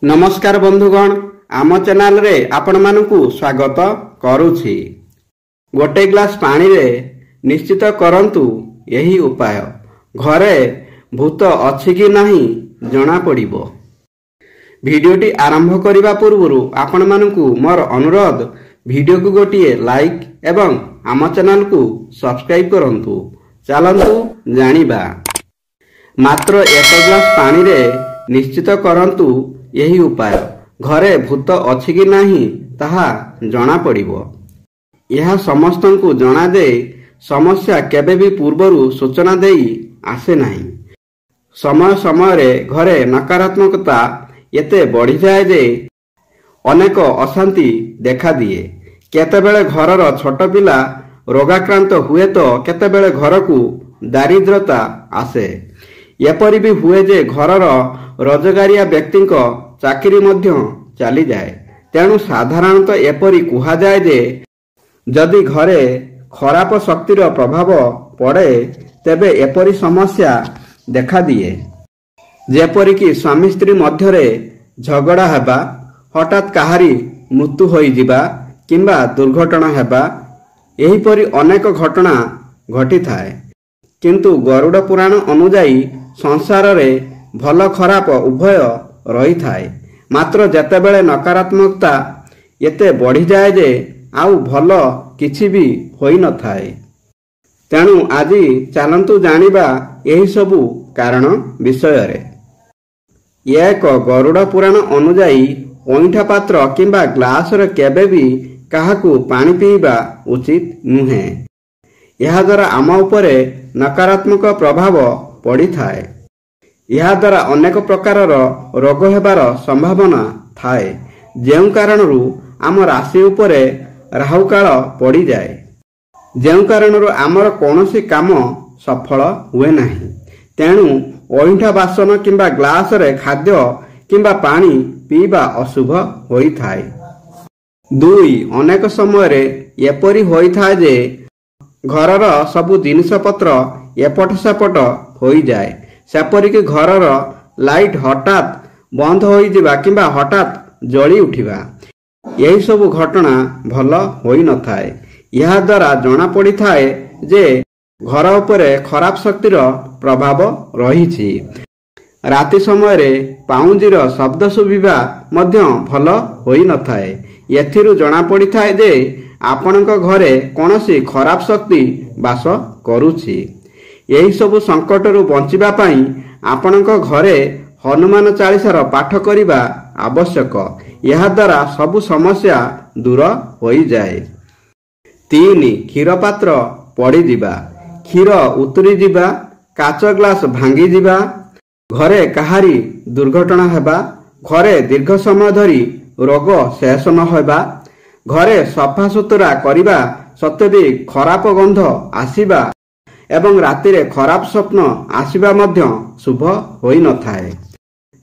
नमस्कार बंधुगण, आम चैनल रे आपण मानकु स्वागत करूछि। गोटे ग्लास पानी रे निश्चित करंतु यही उपाय। घरे भूत अछि कि नाही जना पड़िबो। भिडियोटी आरंभ करिबा पूर्वरु आपण मानकु मोर अनुरोध, भिडियो को गोटिए लाइक एवं आम चैनल को सब्सक्राइब करंतु। चलंतु जानिबा। मात्र एक ग्लास पानी रे निश्चित करंतु यही उपाय। घरे भूत अछि कि नाही ताहा जना पड़िबो। यह समस्तंकु जना दे समस्या केबे भी पूर्वरु सूचना देई आसे नाही। समय समय रे घरे नकारात्मकता एते बढ़ी जाए जे अनेक अशांति देखा दिए। केतेबेले घरर छोट पिला रोगाक्रांत हुए तो केतेबेले घर को दारिद्रता आसे। एपरि भी हुए जे घरर रोजगारिया व्यक्ति चाकरी मध्य चली जाए। तेणु साधारणतः एपरि कुहा जाए जे जदि घरे खराब शक्तिर प्रभाव पड़े तेबे एपरि समस्या देखा दिए। जेपरिक स्वामी स्त्री मध्यरे झगड़ा हेबा, हठात काहारी मृत्यु होई जिबा किंबा दुर्घटना हेबा, एहीपरि अनेक घटना घटी थाए। किंतु गरुड़ पुराण अनुजाई संसार रे भल खराब उभय रही थाए। मात्र जेतेबेले नकारात्मकता एते बढ़ी जाए जे आउ भल किछि भी होई न थाए। तेणु आजि चलंतु जानिबा एही सबु कारण विषय रे। एक गरुड़ पुराण अनुजाई ओइठा पात्र किंबा ग्लास रे केबे भी काहाकू पानी पीबा उचित नुहे। यह द्वारा आम उपरे नकारात्मक प्रभाव पड़ी थाए। यह द्वारा अनेक प्रकारर रोग हेबार संभावना थाए। जेउ कारणरू आम राशि उपरे राहु काल पड़ी जाए। जेउ कारणरू आमर कोनोसी काम सफल हुए नाही। तेणु ओइठा बासन किंबा ग्लास रे खाद्य किंबा पानी पीबा अशुभ होई थाए। दुई, अनेक समय रे एपरि होई थाए जे घरर सबु जिनिस पत्र एपट सेपट होई जाए। सेपरिक घरर लाइट हठात बंद होई जिबा किंबा हठात जली उठिबा, यही सबु घटना भल होई न थाए। यह द्वारा जना पड़ी थाए जे घर उपरे खराब शक्तिर प्रभाव रहिछि। राति समय रे पाउंजीर शब्द सुबिबा मध्य भल होई न थाए। एथिरु जना पड़ी थाए जे आपणक घरे कोनोसी खराब शक्ति बास करूछि। यही सबु संकटरू बंचिबा पई आपणक घरे हनुमान चालीसार पाठ करिबा आवश्यक। यह द्वारा सबु समस्या दूर होई जाए। 3, क्षीर पात्र पड़ी जिबा, क्षीर उतरी जिबा, काच ग्लास भांगी जिबा, घरे काहारी दुर्घटना हेबा, घरे दीर्घ समय धरी रोग शेष न होबा, घरे सफा सुतरा करिबा सत्वे भी खराब गंध आसीबा एवं राति रे खराब स्वप्न आसीबा मध्य शुभ होई न थाए।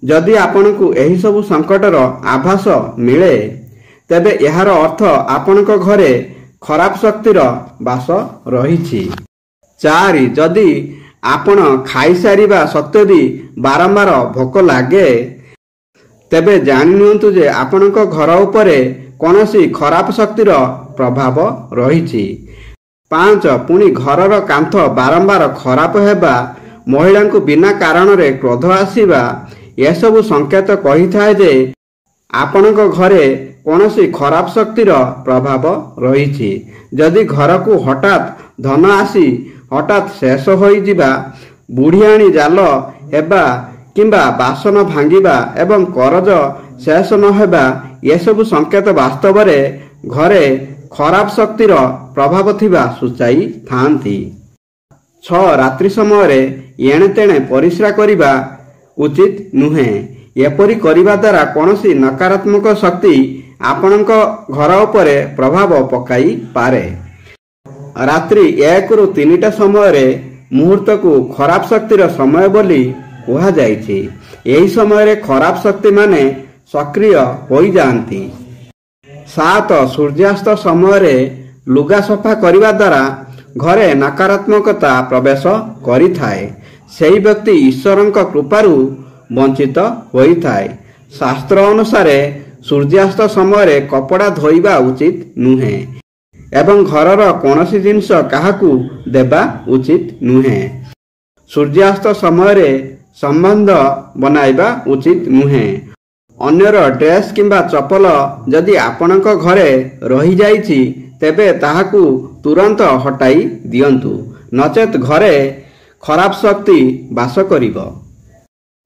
जदि आपनकु एही सबु संकटर आभास मिले तेबे एहार अर्थ आपनक घरे खराब शक्तिर बास रहिछि। 4, जदि आपण खाई सारिबा सत्वे भी बारंबार भोक लागे तेबे जानि नियंतु जे आपनक घर उपरे कोनोसी खराब शक्तिर प्रभाव रहिछि। 5, पुणी घरर कांथ बारंबार खराब हेबा, महिला को बिना कारण रे क्रोध आसीबा, यह सबु संकेत कही थाए जे आपनक घरे कोनोसी खराब शक्तिर प्रभाव रहिछि। जदि घर को हठात धन आसी हठात शेष होई जिबा, बुढ़ियाणी जाल हेबा किंबा बासन भांगिबा एवं करज शेष न हेबा, यह सबु संकेत वास्तव रे घरे खराब शक्तिर प्रभाव थिबा सूचाई थांती। 6, रात्रि समय रे एणे तेणे परिश्रा करिबा उचित नुहे। एपरि करिबा द्वारा कोनोसी नकारात्मक शक्ति आपणक घर उपरे प्रभाव पकाई पारे। रात्रि 1 ରୁ 3टा समय रे मुहूर्त को खराब शक्तिर समय बोली कुहा जाइछि। एही समय रे खराब शक्ति माने सक्रिय होई जांती। 7, सूर्यास्त समय रे लुगा सफा करिबा द्वारा घरे नकारात्मकता प्रवेश करि थाए। सेही व्यक्ति ईश्वरंक कृपारू वंचित होई थाए। ଶାସ୍ତ୍ର ଅନୁସାରେ ସୂର୍ଯ୍ୟାସ୍ତ ସମୟରେ କପଡ଼ା ଧୋଇବା ଉଚିତ ନୁହେଁ ଏବଂ ଘରର କୌଣସି ଜିନିଷ କାହାକୁ ଦେବା ଉଚିତ ନୁହେଁ। ସୂର୍ଯ୍ୟାସ୍ତ ସମୟରେ ସମ୍ବନ୍ଧ ବନାଇବା ଉଚିତ ନୁହେଁ। ଅନ୍ୟର ଡ୍ରେସ୍ କିମ୍ବା ଚପଲ ଯଦି ଆପଣଙ୍କ ଘରେ ରହିଯାଇଛି ତେବେ ତାହାକୁ ତୁରନ୍ତ ହଟାଇ ଦିଅନ୍ତୁ, ନଚେତ୍ ଘରେ ଖରାପ ଶକ୍ତି ବାସ କରିବ।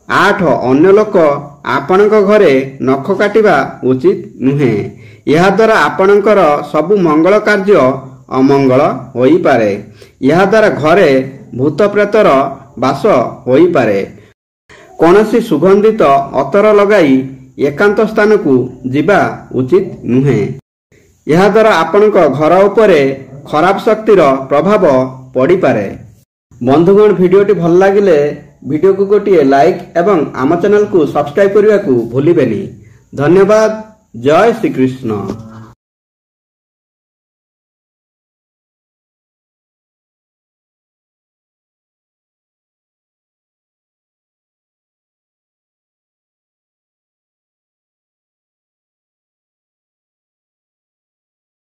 8. ଅନ୍ୟ ଲୋକ ଆପଣଙ୍କ ଘରେ ନଖ କାଟିବା ଉଚିତ ନୁହେଁ। ଏହାଦ୍ୱାରା ଆପଣଙ୍କର ସବୁ ମଙ୍ଗଳ କାର୍ଯ୍ୟ ଅମଙ୍ଗଳ ହୋଇପାରେ। ଏହାଦ୍ୱାରା ଘରେ ଭୂତ ପ୍ରେତର ବାସ ହୋଇପାରେ। କୌଣସି ସୁଗନ୍ଧିତ ଅତର ଲଗାଇ ଏକାନ୍ତ ସ୍ଥାନକୁ ଯିବା ଉଚିତ ନୁହେଁ। ଏହାଦ୍ୱାରା ଆପଣଙ୍କ ଘର ଉପରେ ଖରାପ ଶକ୍ତିର ପ୍ରଭାବ ପଡ଼ିପାରେ। ବନ୍ଧୁଗଣ, ଭିଡ଼ିଓଟି ଭଲ ଲାଗିଲେ ଭିଡ଼ିଓକୁ ଗୋଟିଏ ଲାଇକ୍ ଏବଂ ଆମ ଚ୍ୟାନେଲକୁ ସବସ୍କ୍ରାଇବ୍ କରିବାକୁ ଭୁଲିବେନି। ଧନ୍ୟବାଦ। ଜୟ ଶ୍ରୀକୃଷ୍ଣ।